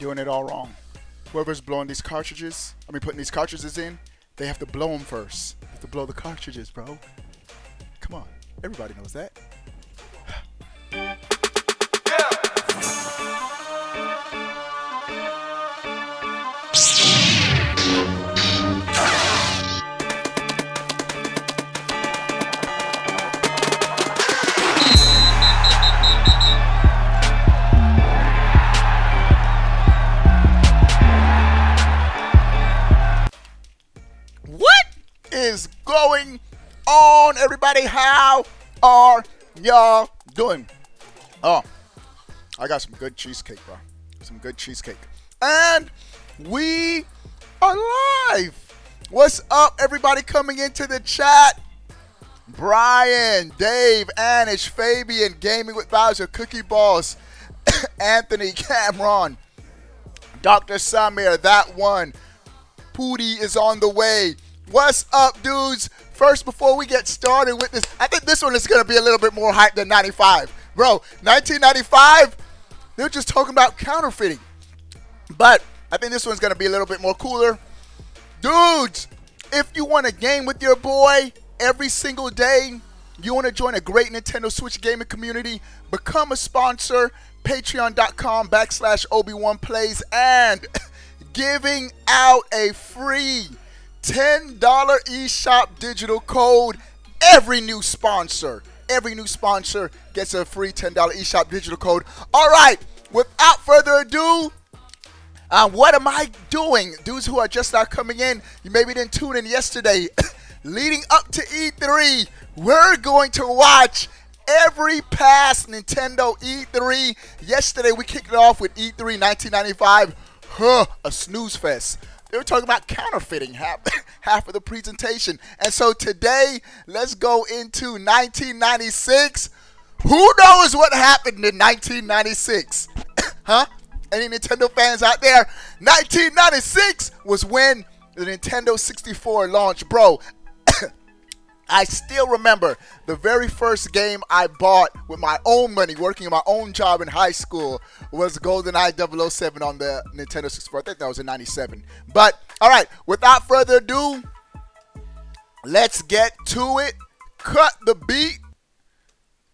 Doing it all wrong. Whoever's blowing these cartridges, putting these cartridges in, they have to blow them first. They have to blow the cartridges, bro. Come on. Everybody knows that. Is going on, everybody? How are y'all doing? Oh, I got some good cheesecake, bro. Some good cheesecake. And we are live. What's up, everybody coming into the chat? Brian, Dave, Anish, Fabian, Gaming with Bowser, Cookie Balls, Anthony, Cameron, Dr. Samir, that one. Pootie is on the way. What's up, dudes? First, before we get started with this, I think this one is going to be a little bit more hype than 95. Bro, 1995, they were just talking about counterfeiting. But I think this one's going to be a little bit more cooler. Dudes, if you want to game with your boy every single day, you want to join a great Nintendo Switch gaming community, become a sponsor, patreon.com/Obi1Plays, and giving out a free $10 eShop digital code. Every new sponsor gets a free $10 eShop digital code. All right, without further ado, what am I doing? Dudes who are just now coming in, you maybe didn't tune in yesterday. Leading up to E3, we're going to watch every past Nintendo E3. Yesterday, we kicked it off with E3 1995. A snooze fest. They were talking about counterfeiting half of the presentation. And so today, let's go into 1996. Who knows what happened in 1996? Huh? Any Nintendo fans out there? 1996 was when the Nintendo 64 launched. Bro, I still remember the very first game I bought with my own money, working in my own job in high school, was GoldenEye 007 on the Nintendo 64. I think that was in 97. But, all right, without further ado, let's get to it. Cut the beat,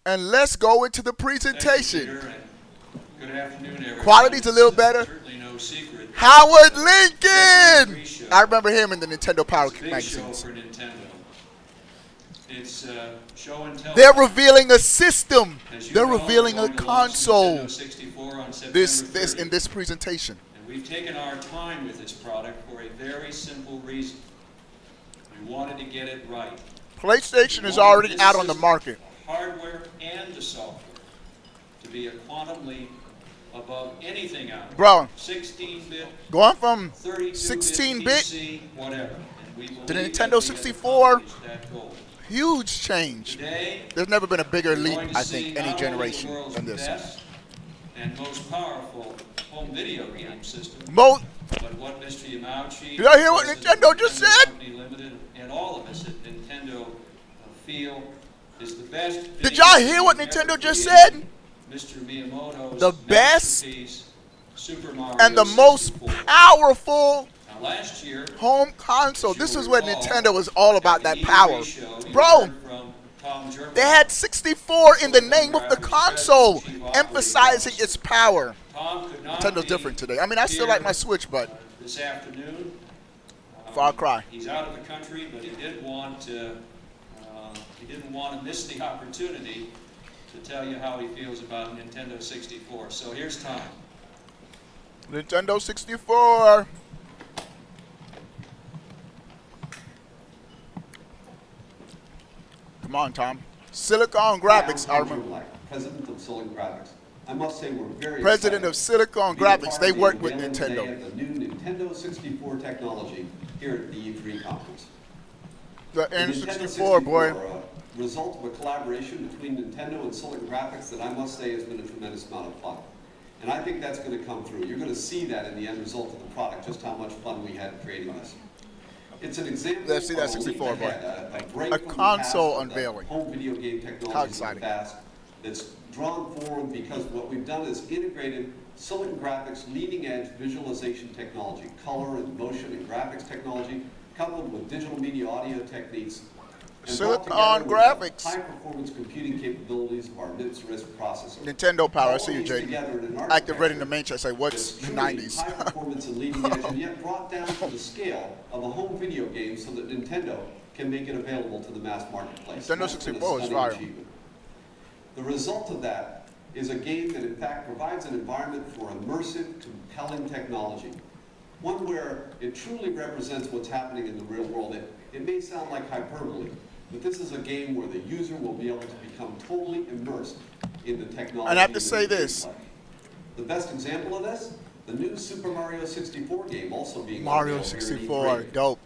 and let's go into the presentation. Good afternoon, everyone. Quality's a little better. Certainly no secret. Howard Lincoln! I remember him in the Nintendo Power magazines. Show for Nintendo. It's show and tell. They're revealing a system. They're know, revealing a console. In this presentation. And we've taken our time with this product for a very simple reason. We wanted to get it right. PlayStation is already out on the market. Hardware and the software to be a quantum leap above anything out there. Bro, 16-bit, going from 16-bit, whatever. to the Nintendo 64. Huge change. Today, there's never been a bigger leap, I think, any generation than this. Best and most powerful home video game system. But what Mr. Yamauchi, did I hear what Nintendo just said? Limited, and all of us at Nintendo feel is the best. Did y'all hear what Nintendo just said? Mr. Miyamoto's the best Super Mario and the most powerful last year, home console. This is when Nintendo was all about that power. Bro, they had 64 in the name of the console, emphasizing its power. Nintendo's different today. I mean, I still like my Switch, but this afternoon, Far Cry. He's out of the country, but he didn't want to miss the opportunity to tell you how he feels about Nintendo 64. So here's Tom. Nintendo 64. Come on, Tom. Silicon Graphics, I remember. President of Silicon Graphics. I must say we're very President of Silicon Graphics. They work with Nintendo. The new Nintendo 64 technology here at the E3 conference. The N64, boy. Result of a collaboration between Nintendo and Silicon Graphics that I must say has been a tremendous amount of fun. And I think that's going to come through. You're going to see that in the end result of the product, just how much fun we had creating this. It's an example. Let's see that 64, boy. A console unveiling. Home video game technology. How exciting. That's drawn forward because what we've done is integrated Silicon Graphics leading-edge visualization technology, color and motion and graphics technology, coupled with digital media audio techniques, and Silicon brought together with graphics. the high-performance computing capabilities of our MIPS RISC processor. Nintendo power. I All see you, these Jake. together in an Active ready in the architecture main chat. Say, what's that's the truly 90s? high performance and leading edge, and yet brought down to the scale of a home video game so that Nintendo can make it available to the mass marketplace. Nintendo That's been a 64 is stunning fire. achievement. The result of that is a game that in fact provides an environment for immersive, compelling technology. One where it truly represents what's happening in the real world. It may sound like hyperbole, but this is a game where the user will be able to become totally immersed in the technology. And I have to that say it this. plays. The best example of this, the new Super Mario 64 game also being Mario unveiled here at 64, E3. dope.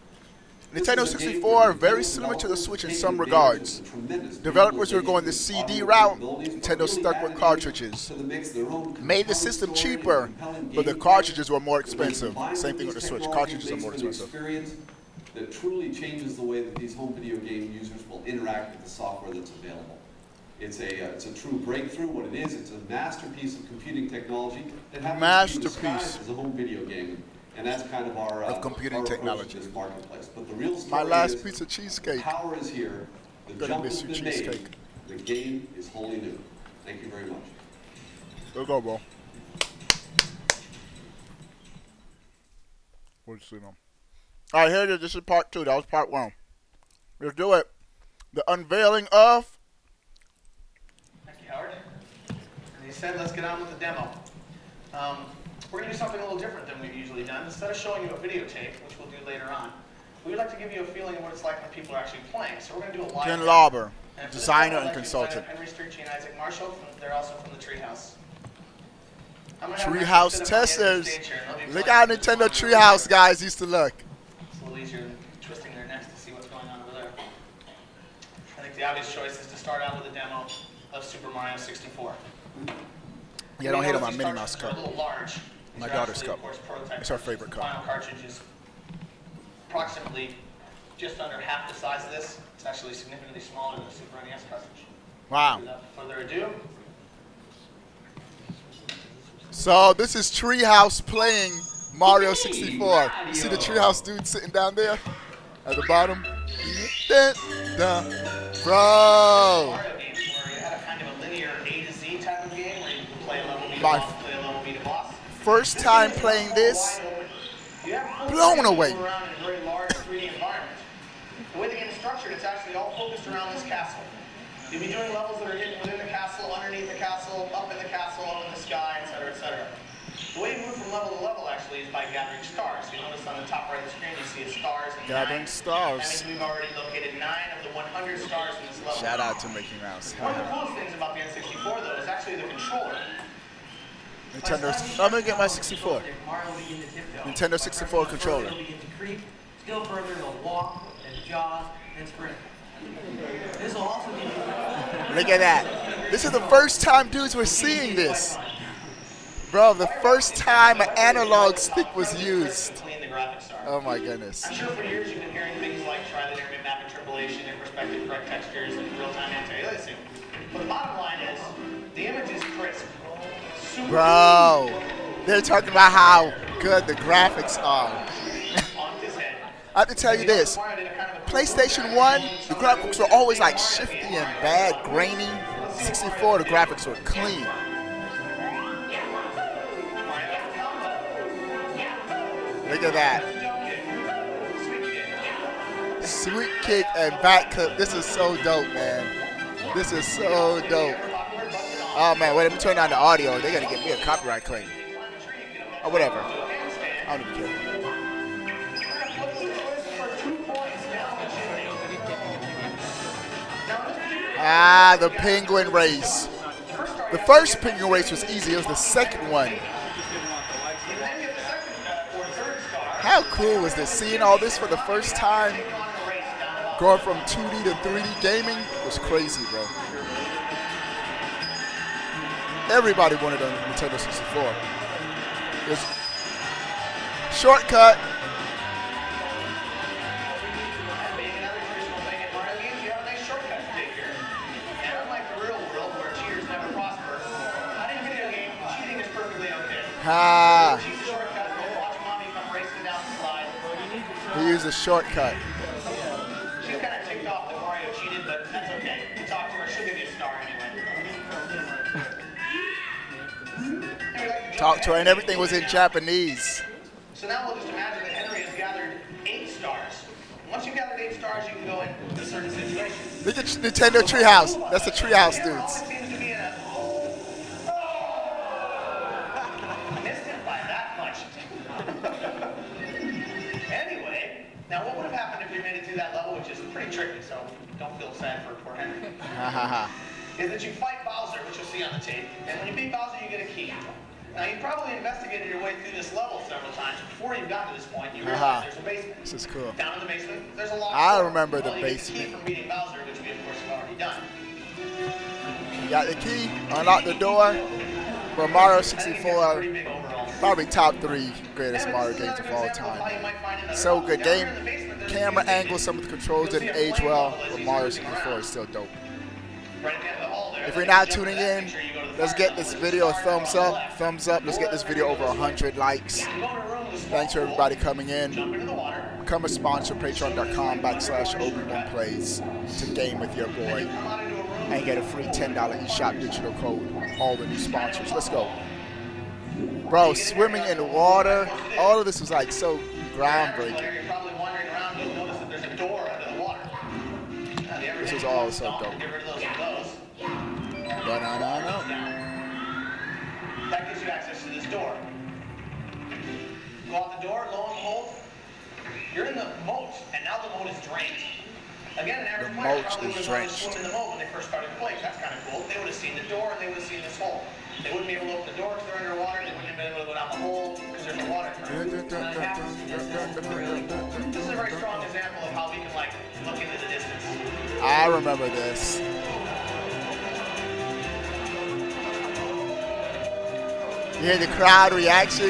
This Nintendo is a game 64, where very Nintendo similar to the developers Switch in take some advantage regards. of the tremendous Developers were going the visualization CD audio route. capabilities, but Nintendo really stuck with added cartridges. to the mix their own Made the compelling system story and cheaper, compelling but the gameplay. cartridges were more When expensive. combined Same thing with with the these Switch. technologies, Cartridges are makes more for an expensive. experience that truly changes the way that these home video game users will interact with the software that's available. It's a true breakthrough. What it is, it's a masterpiece of computing technology that happens to be disguised as a home video game. And that's kind of our computing our approach technology. to this marketplace. But the real My story last is piece of cheesecake. the power is here. The Gonna jump miss has you, been made. cheesecake. The game is wholly new. Thank you very much. There you go, bro. What's the name? All right, here it is. This is part 2. That was part 1. Let's do it. The unveiling of. Thank you, Howard. And he said, let's get on with the demo. We're going to do something a little different than we've usually done. Instead of showing you a videotape, which we'll do later on, we would like to give you a feeling of what it's like when people are actually playing. So we're going to do a live Ken demo. Lauber, And for this designer demo, and I'd like to invite consultant. Henry Strickland and Isaac Marshall. They're also from the Treehouse. I'm gonna have them Treehouse sit up on the end of the testers. stage here, and they'll be Look playing how this Nintendo one. Treehouse guys used to look. It's a little easier than twisting their necks to see what's going on over there. I think the obvious choice is to start out with a demo of Super Mario 64. Yeah, don't hate on my These Minnie Mouse cartridges are cup. a little large. My These are daughter's actually, cup. of course, prototype It's our cartridges. favorite The cup. final cartridge is approximately just under half the size of this. It's actually significantly smaller than the Super NES cartridge. Wow. Without further ado, So this is Treehouse playing Mario 64. You see the Treehouse dude sitting down there at the bottom? Dun, dun. Bro. Mario games where you had a kind of a linear A to Z type of game where you can play a level beat a My boss, play a level beat a boss. First time playing this, You have full blown screen away. move around in a very large 3D environment. The way the game is structured, it's actually all focused around this castle. You'll be doing levels that are hidden within the castle, underneath the castle, up in the castle, up in the sky, etc., etc. The way you move from level to level actually is by gathering stars. You notice on the top right of the screen you see stars and Gathering 9. stars. That means we've already located 9 of the 100 stars in this level. Shout out to Mickey Mouse. One of the coolest things about the N64 though is actually the controller. Nintendo. I'm gonna get my 64. Mario will begin to tiptoe. Nintendo 64 controller. He'll begin to creep. Still further, he'll walk and jog and sprint. This will also give you. Look at that. This is the first time dudes were seeing this. Bro, the first time an analog stick was used. Clean the graphics are. Oh my goodness. I'm sure for years you've been hearing things like tri-linear bitmap interpolation and perspective correct textures and real-time anti-aliasing. But the bottom line is, the image is crisp. Super Bro, they're talking about how good the graphics are. on his head. I have to tell you this. PlayStation 1, the graphics were always like shifty and bad, grainy. 64, the graphics were clean. Look at that. Sweet kick and back cut. This is so dope, man. This is so dope. Oh man, wait, let me turn down the audio. They're gonna get me a copyright claim. Or whatever. I don't even care. Ah, the penguin race. The first penguin race was easy. It was the second one. How cool was this? Seeing all this for the first time, going from 2D to 3D gaming was crazy, bro. Everybody wanted a Nintendo 64. It was shortcut. Being another traditional thing in Mario games, you have a nice shortcut to take here. And unlike the real world where cheaters never prosper, not in video games, cheating is perfectly okay. Ha! Use the shortcut. Go watch mommy come racing down the slide. He used a shortcut. She's kind of ticked off that Mario cheated, but that's okay. You talk to her, she'll give you a star anyway. Talked to her and everything was in Japanese. So now we'll just imagine that Henry has gathered 8 stars. Once you've gathered 8 stars, you can go into certain situations. Look at Nintendo Treehouse. That's the Treehouse Here, dudes. always seems to be in a... Missed it by that much. Anyway, now what would have happened if we made it through that level, which is pretty tricky, so don't feel sad for poor Henry, is that you fight Bowser, which you'll see on the tape, and when you beat Bowser, you get a key. Now, you probably investigated your way through this level several times. Before you got to this point, you realized there's a basement. This is cool. Down in the basement, there's a locked I door. remember the Well, you get the key basement. from beating Bowser, which we, of course, have already done. You got the key, unlock the door. For Mario I think it gets 64, pretty big overall. probably top 3 greatest Anyway, Mario this is games of another all example of how time. you might find another So level. good. Down Game, here in the basement, there's a camera few angles, some of the controls You'll see didn't a age flame well, bubble as but he's Mario moving 64 around. is still dope. Right at the end of the hall there. If Then you're you not jump to tuning that, in, make sure you go to the let's far get end this with the video a star thumbs on the up. left. Thumbs up. Let's get this video over 100 likes. You go in a room with a small Thanks to pool, everybody coming in. jump into the water. Become a sponsor, patreon.com/Obi1Plays to game with your boy Come out into a room and get a free $10 eShop digital code. All the new sponsors. Let's go. Bro, swimming in the water. All of this was like so groundbreaking. You're probably wandering around, you'll notice that there's a door under the water. This was all so dope. Get rid of those and those. No. That gives you access to this door. Go out the door, lo and behold, you're in the moat, and now the moat is drained. Again, an average The player moat probably is would have wanted to drenched. swim in the moat when they first started playing. That's kind of cool. They would have seen the door, and they would have seen this hole. They wouldn't be able to open the door because they're underwater. They wouldn't have been able to go down the hole because there's a water current. This is a very strong example of how we can, like, look into the distance. I remember this. You hear the crowd reaction?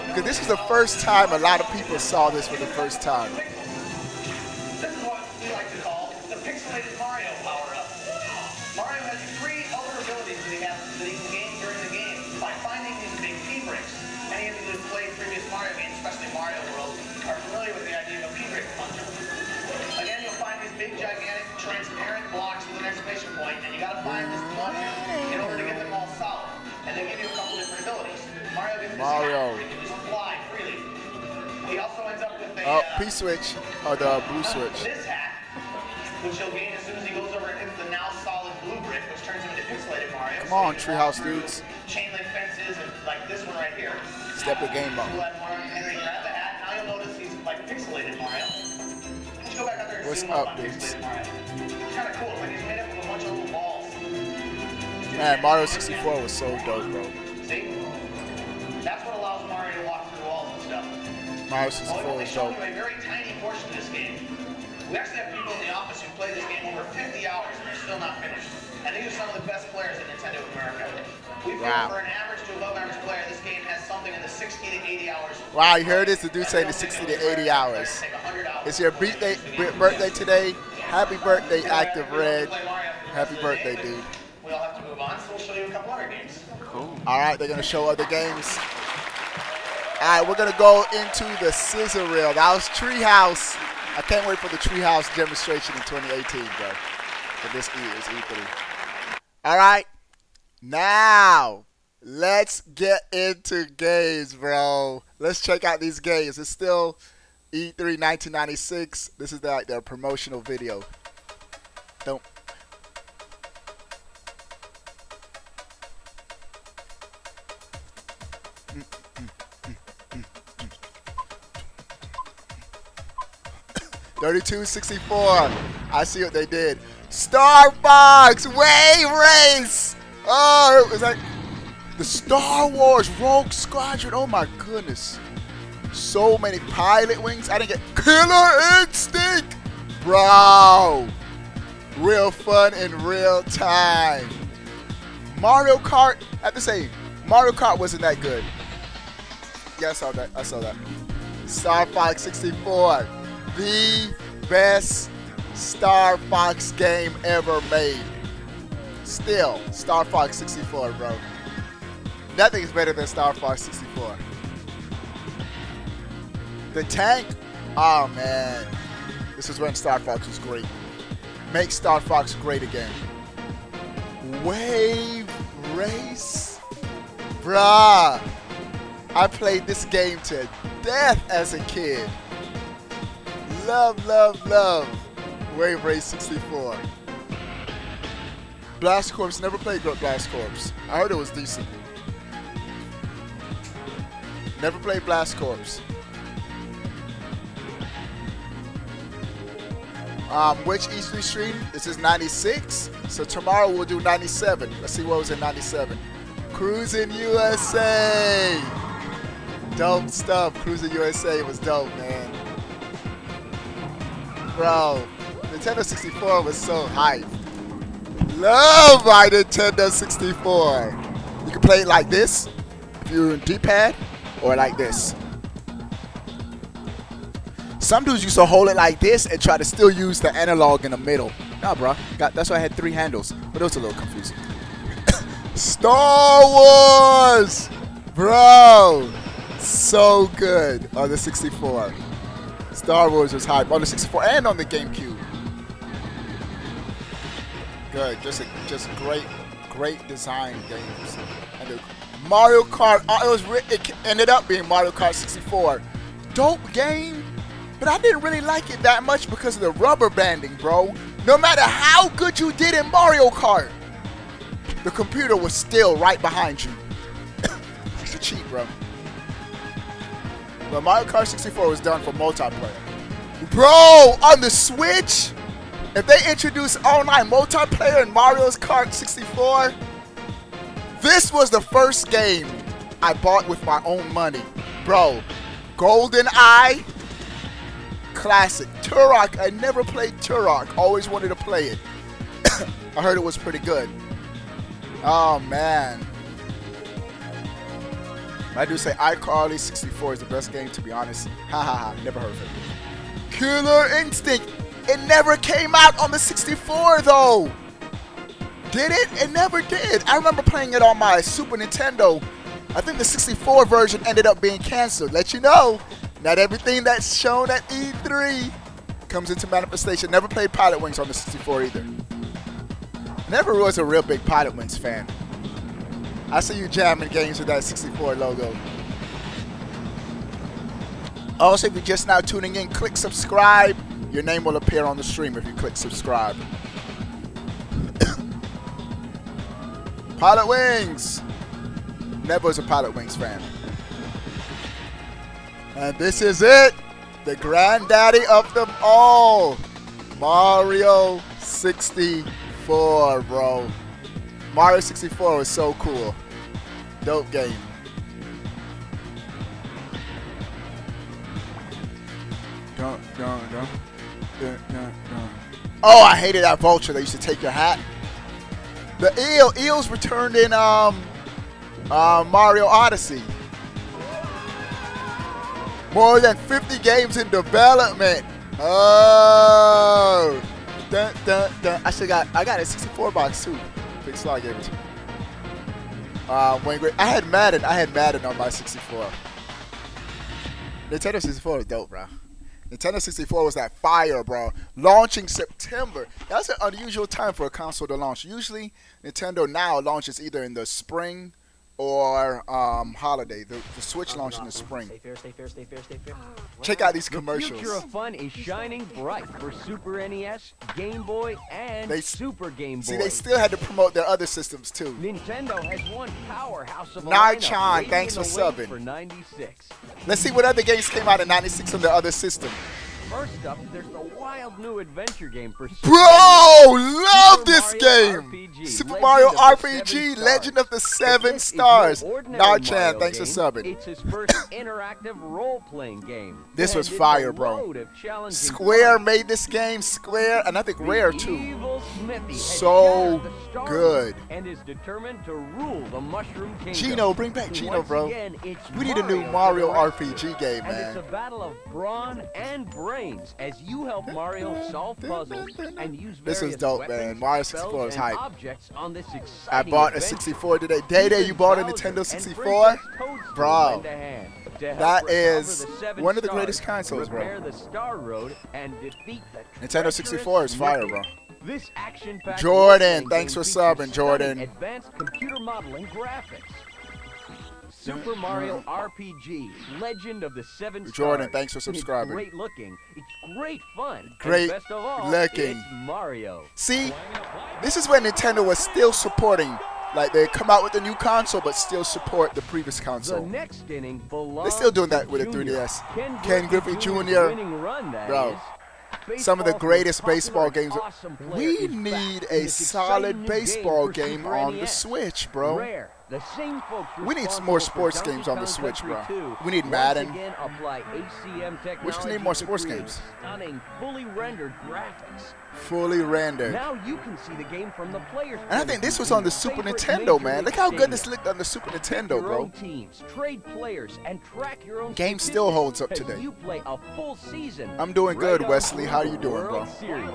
Because this was the first time a lot of people saw this for the first time. This is what we like to call the pixelated Mario power-up. Mario has 3 other abilities that he can gain during the game by finding these big P bricks. Any of you who have played previous Mario games, especially Mario World, are familiar with the idea of a P brick puncher. Again, you'll find these big, gigantic, transparent blocks with an exclamation point, and you got to find this punch in order to get them all solid. And they give you a couple different abilities. Mario gets this Mario. hack where he can just fly freely. He also ends up with a Oh, P switch or the blue switch. this hack, which he'll gain as soon as he goes over and hits the now solid blue brick, which turns him into pixelated Mario. Come on, Treehouse dudes. Chain link fences and like this one right here. Step the game up. We'll let Henry grab the hat. Now you'll notice he's like pixelated Mario. Let's go back out there and What's zoom up, on dudes? pixelated Mario. It's kind of cool. It's like he's made up of a bunch of little balls. Man, Mario 64 was so dope, bro. See? That's what allows Mario to walk through walls and stuff. Mario Well, 64 we've only was shown dope. you a very tiny portion of this game. We actually have people in the office who play this game over 50 hours and they're still not finished. And these are some of the best players in Nintendo of America. We feel Wow. for an average to above average player, this game has something in the 60 to 80 hours. Wow, you heard this? The dude saying the 60 to 80 hours. Take 100 hours. It's your birthday today. Happy birthday, Active Red. Happy birthday, dude. We all have to move on, so we'll show you a couple other games. All right, they're going to show other games. All right, we're going to go into the scissor reel. That was Treehouse. I can't wait for the Treehouse demonstration in 2018, bro. For this is E3. All right, now let's get into games, bro. Let's check out these games. It's still E3 1996. This is like their promotional video. Don't. $32.64. I see what they did. Star Fox Wave Race. Oh, it was like the Star Wars Rogue Squadron. Oh my goodness. So many pilot wings. I didn't get Killer Instinct. Bro. Real fun in real time. Mario Kart. I have to say, Mario Kart wasn't that good. Yeah, I saw that. I saw that. Star Fox 64. The best Star Fox game ever made. Still, Star Fox 64, bro. Nothing's better than Star Fox 64. The tank, oh man. This is when Star Fox was great. Make Star Fox great again. Wave Race? Bruh. I played this game to death as a kid. Love, love, love. Wave Race 64. Blast Corps, never played Blast Corps. I heard it was decent. Never played Blast Corps. Which E3 stream? This is 96. So tomorrow we'll do 97. Let's see what was in 97. Cruising USA. Dope stuff. Cruising USA was dope, man. Bro, Nintendo 64 was so hype. Love my Nintendo 64. You can play it like this, if you're in D-pad, or like this. Some dudes used to hold it like this and try to still use the analog in the middle. Nah, bro. That's why I had 3 handles. But it was a little confusing. Star Wars! Bro! So good on the 64. Star Wars was hype on the 64 and on the GameCube. Good. Just great design games. And the Mario Kart, it ended up being Mario Kart 64. Dope game. But I didn't really like it that much because of the rubber banding, bro. No matter how good you did in Mario Kart, the computer was still right behind you. It's a cheat, bro. But Mario Kart 64 was done for multiplayer. Bro, on the Switch, if they introduce online multiplayer in Mario Kart 64, this was the first game I bought with my own money. Bro, GoldenEye. Classic. Turok, I never played Turok. Always wanted to play it. I heard it was pretty good. Oh, man. I do say iCarly 64 is the best game, to be honest. Ha ha ha. Never heard of it. Killer Instinct. It never came out on the 64, though. Did it? It never did. I remember playing it on my Super Nintendo. I think the 64 version ended up being canceled. Let you know. Not everything that's shown at E3 comes into manifestation. Never played Pilot Wings on the 64 either. Never was a real big Pilot Wings fan. I see you jamming games with that 64 logo. Also, if you're just now tuning in, click subscribe. Your name will appear on the stream if you click subscribe. Pilot Wings. Never was a Pilot Wings fan. And this is it, the granddaddy of them all, Mario 64, bro. Mario 64 was so cool. Dope game. Oh, I hated that vulture that used to take your hat. The eels returned in Mario Odyssey. More than 50 games in development. Oh, dun, dun, dun. I got a 64 box too. Big Slot gave it to me. I had Madden on my 64. Nintendo 64 was dope, bro. Nintendo 64 was that fire, bro. Launching September. That's an unusual time for a console to launch. Usually, Nintendo now launches either in the spring or holiday. The Switch launched in the spring. Stay fair, stay fair, stay fair, stay fair. Check out these The commercials. future of fun is shining bright for Super NES, Game Boy, and Super Game Boy. See, they still had to promote their other systems too. Nintendo has one powerhouse of a Narchan, lineup thanks for waiting in the wings subbing. for 96. Let's see what other games came out in 96 on the other system. First up, there's the wild new adventure game for Super Bro, love this Mario game. RPG, Super Legend Mario of the RPG, Seven Legend of the Stars. Seven This is no Stars. ordinary Narchan, Mario thanks for game. subbing. It's his first interactive role-playing game. This was And it's fire, a bro. load of challenging Square fun. made this game. Square, and I think Rare too. Evil Smithy has So shattered the stars good. and is determined to rule the Mushroom Kingdom. Gino, bring back Gino, Once bro. again, it's We need a new Mario Mario for the rest. RPG game, And it's man. a battle of brawn and brain. brains as you help Mario solve puzzles and use This was various dope, weapons, man. Mario spells, 64 is and hype. objects on this I exciting bought a adventure. 64 today. Day, you bought a Nintendo 64? Bro, that is one of the greatest consoles, bro. Repair the Star Road and defeat the Nintendo 64 is fire, bro. This action-packed Jordan, role-playing thanks game for features subbing, Jordan. stunning Advanced computer modeling graphics. Super Mario RPG, Legend of the Seven Stars. Jordan, thanks for subscribing. It's great looking. It's great fun. Great and best of all, looking. It's Mario. See, this is when Nintendo was still supporting. Like, they come out with a new console, but still support the previous The console. next inning belongs They're still doing that to with a Junior. 3DS. Ken Griffey Jr. winning run, that Bro. is. Some of the Baseball's greatest most baseball popular games. and awesome player We is need back in a this solid exciting new baseball for game Super on the NES. Switch, bro. Rare. The same folks We need some responsible more for sports Donkey games on the Kong Switch, Country bro. 2 We need Madden. Once again apply ACM technology We just need more to sports create games. Stunning, fully rendered graphics. Fully rendered. Now you can see the game from the player's And I think this was on the Super Nintendo, man. Look how good this looked on the Super Nintendo, your bro. own teams, trade players, and track your own Game still holds up statistics as today. You play a full season. I'm doing good, right Wesley. on How you doing, World bro? Series.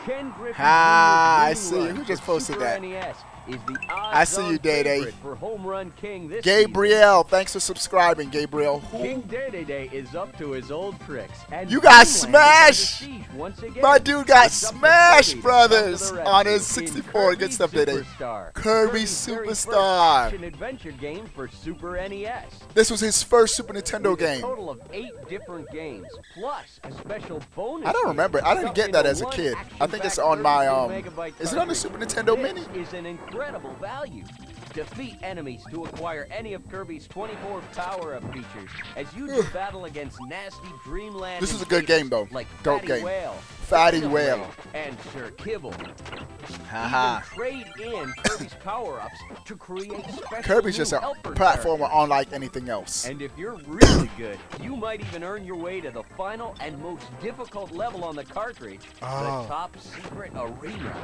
Ken Griffey Ah, I Jr.'s see. winning Who run just for posted Super that? NES is the I see you, odds-on Day Day. favorite for Home Run King this season. Gabriel, thanks for subscribing, Gabriel. King Day is up to his old tricks. And You got Dreamland is smashed! under siege once again. My dude got It's up to smashed, Kirby brothers, to come to the on his rescue in 64. Good stuff, Day Day. Superstar. Kirby Kirby's very first Superstar. action-adventure game for Super NES. This was his first Super Nintendo With a game. total of 8 different games, plus a special bonus. I don't game remember. I didn't stuffed get that into as a one kid. I think it's action-packed on my 32 megabyte is it on the cartridge. Super Nintendo Mini? This is an incredible value. Defeat enemies to acquire any of Kirby's 24 power-up features as you do battle against nasty Dreamland. This is a good game, though. Like Dope Fatty game. Whale, Fatty Xenoblade, Whale. and Sir Kibble. Haha. Even trade in Kirby's power-ups to create special Kirby's new just a helper platformer characters. unlike anything else. And if you're really good, you might even earn your way to the final and most difficult level on the cartridge, Oh. the Top Secret Arena.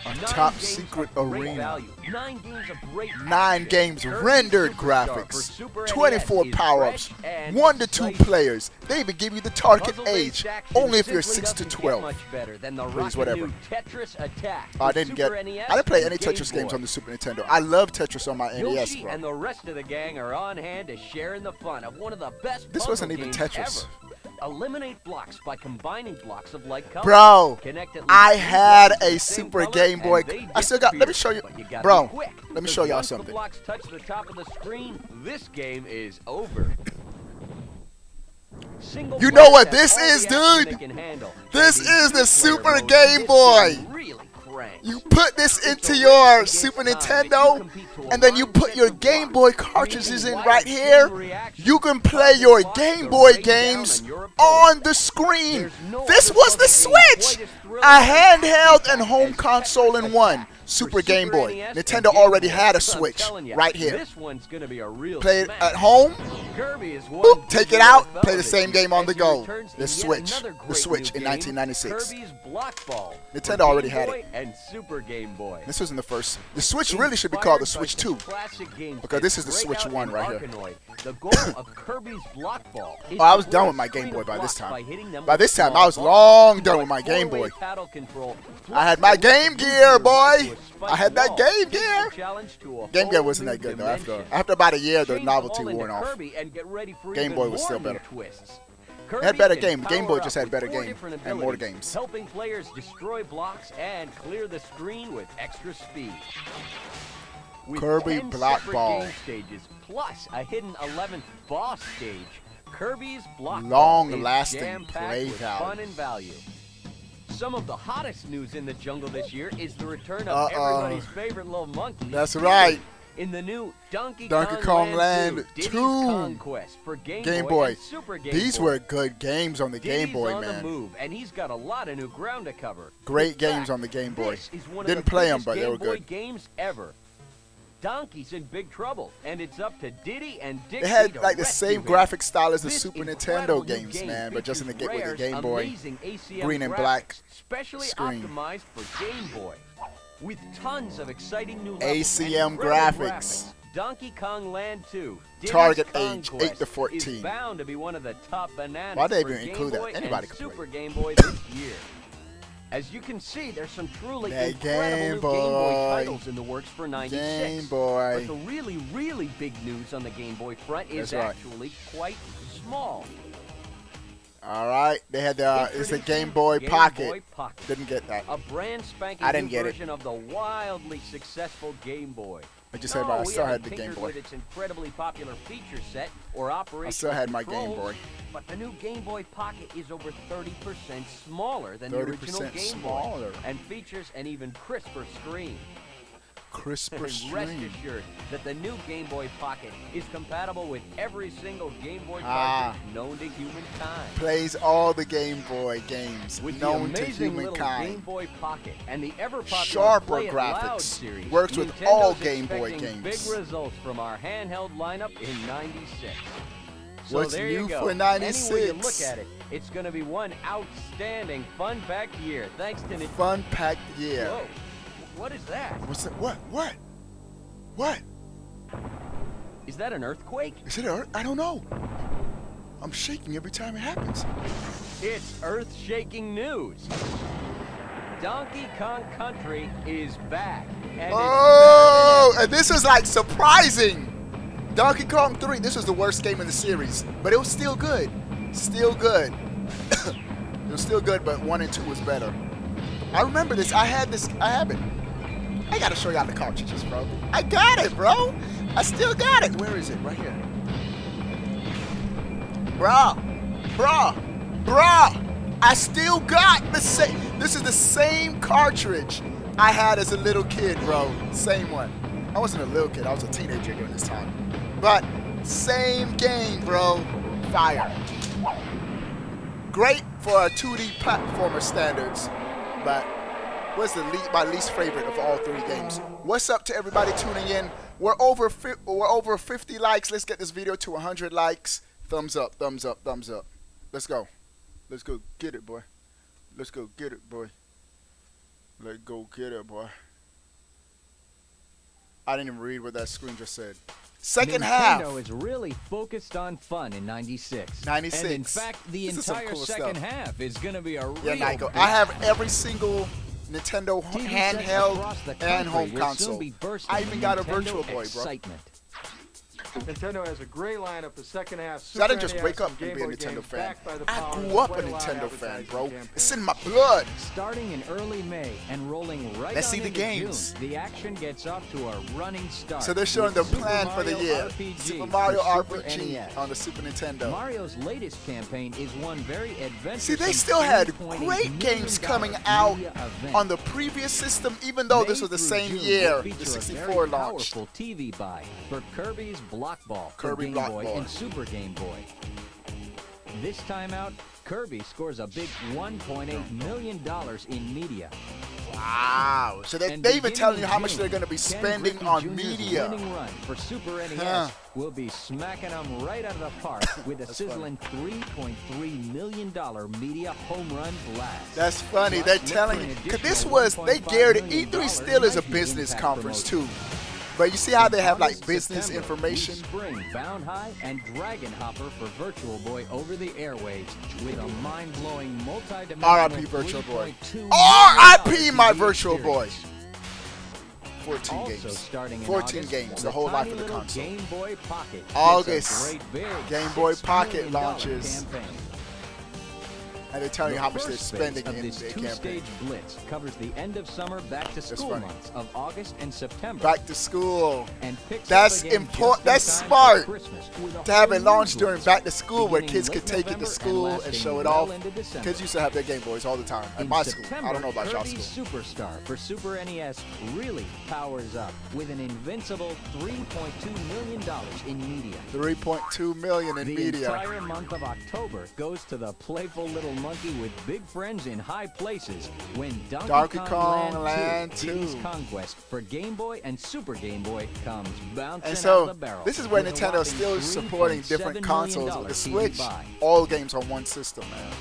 A 9 Top games Secret of great Arena. value. 9 games of great 9 action. games, Kirby rendered Superstar for graphics, Super 24 NES is power-ups, fresh and 1 to 2 exciting. players. They even give you the target Puzzle-based age, action only if you're simply 6 to doesn't get 12. much better than the Please, rockin' whatever. new Tetris Attack I for didn't get. Super NES I didn't play and any Game Tetris games Boy. on the Super Nintendo. I love Tetris on my NES, Yoshi bro. and the rest of the gang are on hand to share in the fun of one of the best This puzzle wasn't even games Tetris. ever. Eliminate blocks by combining blocks of like color. Bro, Connect at least I 3 had blocks of a the same Super color Game Boy. and they I still got. Let me show disappear. you, But you gotta bro. be quick, Let me because show y'all once something. the blocks touch the top of the screen, this game is over. Single You know players what have this all is, the action dude? they can handle. This And in is the two-player Super mode, Game this Boy. thing really cranks. You put this It's into a your race Super against time, Nintendo, and you compete to and then you align put sets your of Game blocks, Boy cartridges creating in wild right chain here. reactions. You can play Puzzle your blocks Game to Boy rain down games on your opponent. on the screen. There's no This other was the puzzle game Switch! quite as thrilling A as handheld Tetris and home and console in Tetris one. Attack. Super For Game Boy. NES and Nintendo Game already Boy. had a I'm Switch telling ya, right here. This one's gonna be a real Play it smash. at home. Kirby is one Boop, take it digital out, fellow play the this same year game on as the he go. returns The in yet Switch. another The great Switch new in game, 1996. Kirby's Block Ball. for Nintendo already Game had Boy it. And Super Game Boy. This wasn't the first. The Switch really should be called the Inspired Switch by 2. such classic games Because as this is the Switch Breakout 1 and right here. Arkanoid, the goal of Kirby's Block Ball is Oh, I to was clear done a with my Game screen Boy of by this blocks time. by hitting them By with this time, small I was balls. long done with my Like Game four-way Boy. paddle control, I had plus my the Game whip Gear, booster boy. to a spiked I had that wall. Game This is Gear. a challenge to a Game Gear whole wasn't new that good though. dimension. After about a year, the Change them novelty all into wore off. Kirby and get ready for Game even Boy was more still new better. twists. It had better Kirby game. can Game Boy power just up had better with 4 game different and more abilities, games. helping players destroy blocks and clear the screen with extra speed. With Kirby 10 Block separate Ball. game stages plus a hidden 11th boss stage, Kirby's Block Ball Long-lasting is jam-packed play with value. fun and value. Some of the hottest news in the jungle this year is the return of everybody's favorite little monkey. That's right. In the new Donkey Donkey Kong, Kong Land 2, Diddy's 2. Conquest for Game Boy and Super Game These Boy. were good games on the Game Diddy's Boy, on the man. move, and he's got a lot of new ground to cover. Great In games fact, on the Game Boy. This is one of Didn't the play 'em, biggest but they Game were Boy good. games ever. Donkey's in big trouble, and it's up to Diddy and Dixie They had to like the rescue same him. graphic style as the This Super incredible Nintendo new games, game man, but just in the features with the Rare's Game Boy. amazing ACM green and graphics, black specially screen. optimized for Game Boy, with tons of exciting new levels ACM and incredible graphics. Donkey Kong Land 2. Diddy's Target Conquest age 8 to is 14. bound to be one of the top bananas Why they for even Game include that? Boy Anybody and can play. Super Game Boy this year. As you can see, there's some truly That incredible Game new Game Boy Boy. titles in the works for 96. Game Boy. But the really, really big news on the Game Boy front is That's right. actually quite small. All right, they had the it's the Game Boy Pocket. Didn't get that. A brand spanking I didn't new get it. version of the wildly successful Game Boy. I just said, but I we still haven't had the Game tinkered Boy. with its incredibly popular feature set or operational I still had my Game controls, Boy. But the new Game Boy Pocket is over 30% smaller than the 30% original Game smaller. Boy and features an even crisper screen. Crisper And rest screen. assured that the new Game Boy Pocket is compatible with every single Game Boy Ah. cartridge known to humankind. Plays all the Game Boy games With known the to amazing little Game humankind. Boy Pocket and the ever-popular Sharper Play It Loud graphics. series, Works with Nintendo's all Game Boy expecting games. Big results from our handheld lineup in '96. So What's there new you go. for Any way you 96? look at it, it's going to be one outstanding, fun-packed year. Thanks to Nintendo. Fun packed year. Whoa, what is that? What's that? What? What? What? Is that an earthquake? Is it Earth? I don't know. I'm shaking every time it happens. It's earth-shaking news. Donkey Kong Country is back. And Oh, and this is like surprising. Donkey Kong 3, this was the worst game in the series, but it was still good. Still good. It was still good, but 1 and 2 was better. I remember this. I have it. I gotta show y'all the cartridges, bro. I got it, bro. I still got it. Where is it? Right here. Bro. I still got the same. This is the same cartridge I had as a little kid, bro. Same one. I wasn't a little kid. I was a teenager during this time. But same game, bro. Fire. Great for a 2D platformer standards, but was my least favorite of all 3 games. What's up to everybody tuning in? We're over 50 likes. Let's get this video to 100 likes. Thumbs up, thumbs up, thumbs up. Let's go. Let's go get it, boy. Let's go get it, boy. Let's go get it, boy. I didn't even read what that screen just said. Second half. Nintendo is really focused on fun in '96. 96. And in fact, the This is some entire cool second stuff. half is going to be a real Yeah, Nico. big I have every single Nintendo TV sets handheld across the and country home will console. soon be bursting I even with got a Nintendo Virtual Boy, bro. excitement. Nintendo has a great lineup the second half. So I didn't Super just wake NES up and and Game be a Boy Nintendo games fan. backed by the I power grew up of a quite lot of Nintendo fan, advertising bro. campaigns. It's in my blood. Starting in early May and rolling right Let's on see the into games. June, the action gets off to a running start. So they're showing the with Super plan for the Mario year. RPG Super Mario for Super RPG NES. on the Super Nintendo. Mario's latest campaign is one very adventurous. See, they still had great games coming out on the previous system, even though this was the same year the 64 launched. Powerful TV buy for Kirby's Block Ball for Kirby Game Block Boy Ball. and Super Game Boy. This time out, Kirby scores a big $1.8 million in media. Wow. So they And even beginning telling you in how much June, they're going to be Ken spending Griffey on Jr.'s media. winning run for Super NES Huh. will be smacking them right out of the park with a sizzling $3.3 million media home run blast. That's funny. Plus, They're look telling for you. an Because this additional was, they $1.5 geared it. million E3 still is a Nike business Impact conference, promotion. too. But you see how they have, like, August, business September, information? We spring Bound High and Dragon Hopper for Virtual Boy over the airwaves with a mind-blowing multi-dimensional R.I.P. Virtual Boy. $3.2 R.I.P. million my TV Virtual Boy. series. 14 Also games. starting in 14 August, games, the whole life tiny of the little console. Game Boy Pocket gets a August, great big Game Boy $6 Pocket million launches. campaign. And they're telling you how much they're First phase spending of in this their two-stage campaign. blitz covers the end of summer back-to-school funny. months of August and September. Back to school. And picks That's up again important. just That's in time smart for Christmas with a to have whole it launched new during blitz, back to school where beginning kids late could take it to November school and lasting show it well off. into December. Kids used to have their Game Boys all the time at In my school. September, I don't know about y'all Kirby's school. Superstar for Super NES really powers up with an invincible $3.2 million in media. 3.2 million in The media. entire month of October goes to the playful little monkey with big friends in high places when Donkey Kong Land 2, Diddy's Conquest for Game Boy and Super Game Boy comes bouncing And out so of the barrel. this is where with a Nintendo whopping still is supporting different $3.7 consoles. million With the TV Switch, buy. all games on one system, man.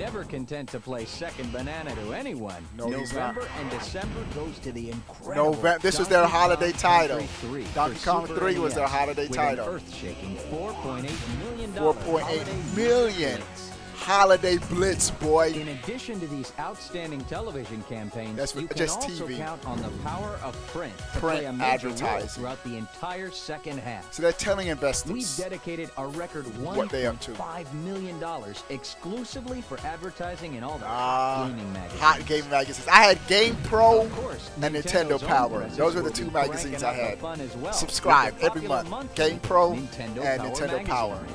Never content to play second banana to anyone, No, he's not. November and December goes to the incredible This was their holiday title. Donkey Kong Super 3 was their NES holiday with title. An earth-shaking $4.8 million 4.8 million. Holiday Blitz, boy. In addition to these outstanding television campaigns, That's you can just also TV. count on the power of print to Print play a major role advertising. throughout the entire second half. So they're telling investors We've dedicated a record what they up to. $1.5 million exclusively for advertising in all the gaming magazines. Hot gaming magazines. I had Game Pro Of course, and Nintendo's Nintendo own Power. presses Those were the will two be magazines I cranking out had. the fun as well, Subscribe with the every popular month. monthly Game Pro Nintendo and Power Nintendo magazine. Power.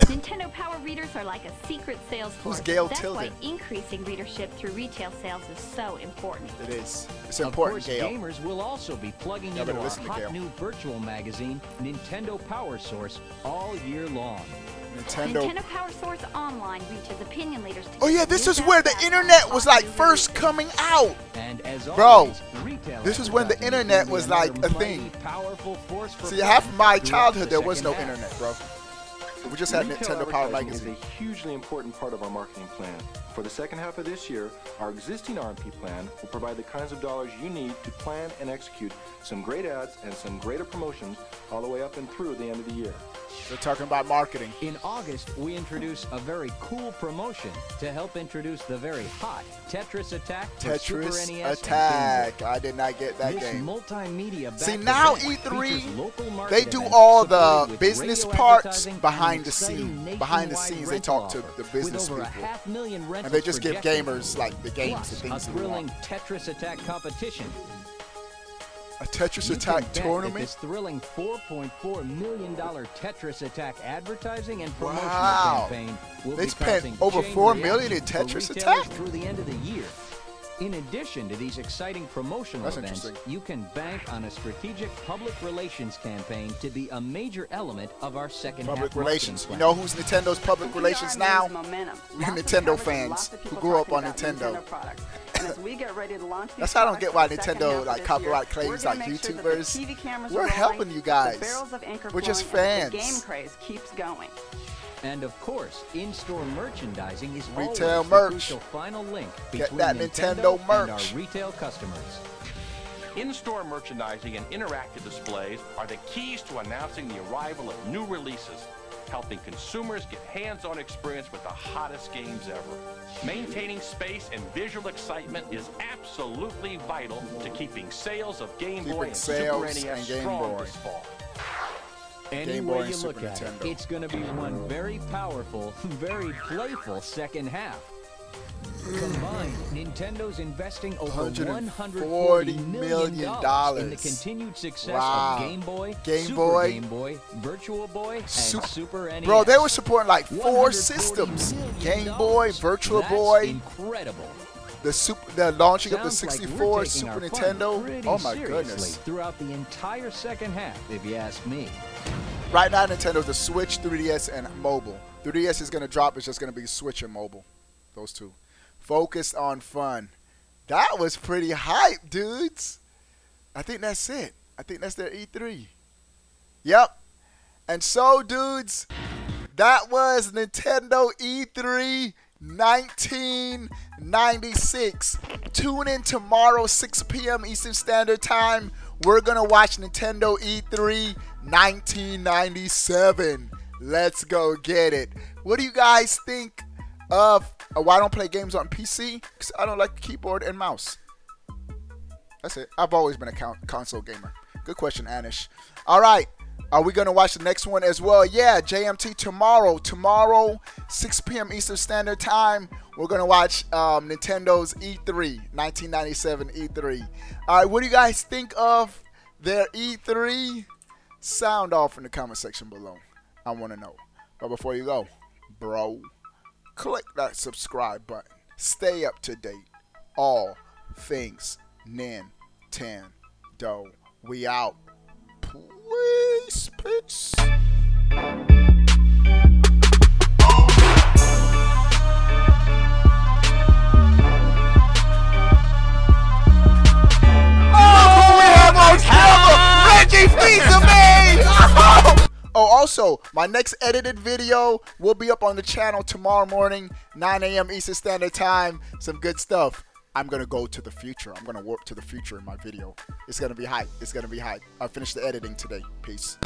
Nintendo Power readers are like a secret sales force. Who's Gail That's Tilden? why increasing readership through retail sales is so important. It is. It's Of important, course, Gail. gamers will also be plugging Y'all into better our listen to Gail. hot new virtual magazine, Nintendo Power Source, all year long. Nintendo Power Source Online reaches opinion leaders to Oh yeah, get this new is where the data internet on was hot like new first coming out. And as Bro, always, retail this is when the advertising internet will be was like another a thing. mighty, powerful force for See, half of my throughout childhood the there was second no half. internet, bro. We just had Retail Nintendo Power advertising magazine. is a hugely important part of our marketing plan. For the second half of this year, our existing RMP plan will provide the kinds of dollars you need to plan and execute some great ads and some greater promotions all the way up and through the end of the year. They're talking about marketing. In August, we introduce a very cool promotion to help introduce the very hot Tetris Attack for Super Tetris NES and Game Boy. Attack. I did not get that This game. multimedia See, backed now event E3, features local they market do events all supported the with business radio parts advertising and behind an the exciting scene. Behind the nationwide scenes, they rental talk to offer the business with over people. 500,000 rentals And they just give projected. gamers like the games, Plus, the a things they thrilling want. Tetris Attack competition. A Tetris You can Attack bet that tournament? this thrilling $4.4 million Tetris Attack advertising and promotional Wow. campaign will They be spent causing over chain $4 million in reaction for Tetris retailers Attack? through the end of the year. In addition to these exciting promotional That's events, interesting. you can bank on a strategic public relations campaign to be a major element of our second Public half relations. You marketing know who's Nintendo's public relations now? We're Nintendo fans who grew up on Nintendo. That's why I don't get why Nintendo like copyright claims like YouTubers. We're helping you guys. We're just fans. The game craze keeps going. And of course, in-store merchandising is Retail always merch. the crucial final link Get between that Nintendo and merch. our retail customers. In-store merchandising and interactive displays are the keys to announcing the arrival of new releases, helping consumers get hands-on experience with the hottest games ever. Maintaining space and visual excitement is absolutely vital to keeping sales of Game Boy and Super NES strong this fall. Any Game Boy way and you Super look at it, Nintendo. it's going to be one very powerful, very playful second half. Combined, Nintendo's investing over $140 million in the continued success Wow. of Game Boy, Game Super Boy, Game Boy, Virtual Boy, and Super NES. Bro, they were supporting like 4 $140 systems. million. Game Boy, Virtual That's Boy, incredible. the launching of the Sounds like 64, we're taking Super our fun Nintendo. pretty Oh my seriously goodness. throughout the entire second half, if you ask me. Right now, Nintendo's the Switch, 3DS, and mobile. 3DS is going to drop. It's just going to be Switch and mobile. Those two. Focused on fun. That was pretty hype, dudes. I think that's it. I think that's their E3. Yep. And so, dudes, that was Nintendo E3 1996. Tune in tomorrow, 6 p.m. Eastern Standard Time. We're going to watch Nintendo E3 1997. Let's go get it. What do you guys think of why I don't play games on PC? Because I don't like keyboard and mouse. That's it. I've always been a console gamer. Good question, Anish. All right. Are we going to watch the next one as well? Yeah, JMT tomorrow. Tomorrow, 6 p.m. Eastern Standard Time, we're going to watch Nintendo's E3, 1997 E3. All right, what do you guys think of their E3? Sound off in the comment section below. I want to know. But before you go, bro, click that subscribe button. Stay up to date. All things Nintendo. We out. Peace. Peace. Oh, we have on camera Reggie Fils-Aimé! Oh, also. Also, my next edited video will be up on the channel tomorrow morning, 9 a.m. Eastern Standard Time. Some good stuff. I'm going to go to the future. I'm going to warp to the future in my video. It's going to be hype. It's going to be hype. I finished the editing today. Peace.